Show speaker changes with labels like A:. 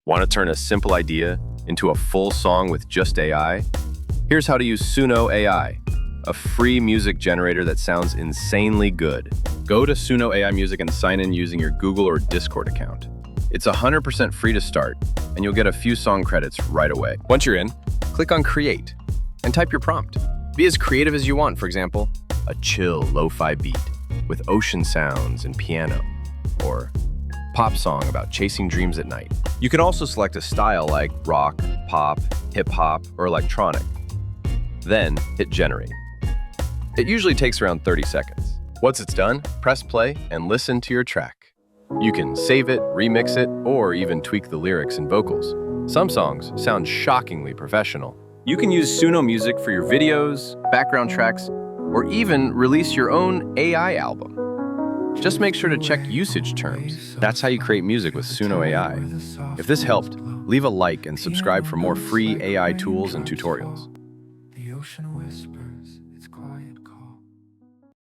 A: Want to turn a simple idea into a full song with just AI? Here's how to use Suno AI, a free music generator that sounds insanely good. Go to Suno AI Music and sign in using your Google or Discord account. It's 100% free to start, and you'll get a few song credits right away. Once you're in, click on Create and type your prompt. Be as creative as you want, for example, a chill lo-fi beat with ocean sounds and piano, or pop song about chasing dreams at night. You can also select a style like rock, pop, hip-hop, or electronic. Then hit Generate. It usually takes around 30 seconds. Once it's done, press play and listen to your track. You can save it, remix it, or even tweak the lyrics and vocals. Some songs sound shockingly professional. You can use Suno Music for your videos, background tracks, or even release your own AI album. Just make sure to check usage terms. That's how you create music with Suno AI. If this helped, leave a like and subscribe for more free AI tools and tutorials.
B: The ocean whispers its quiet call.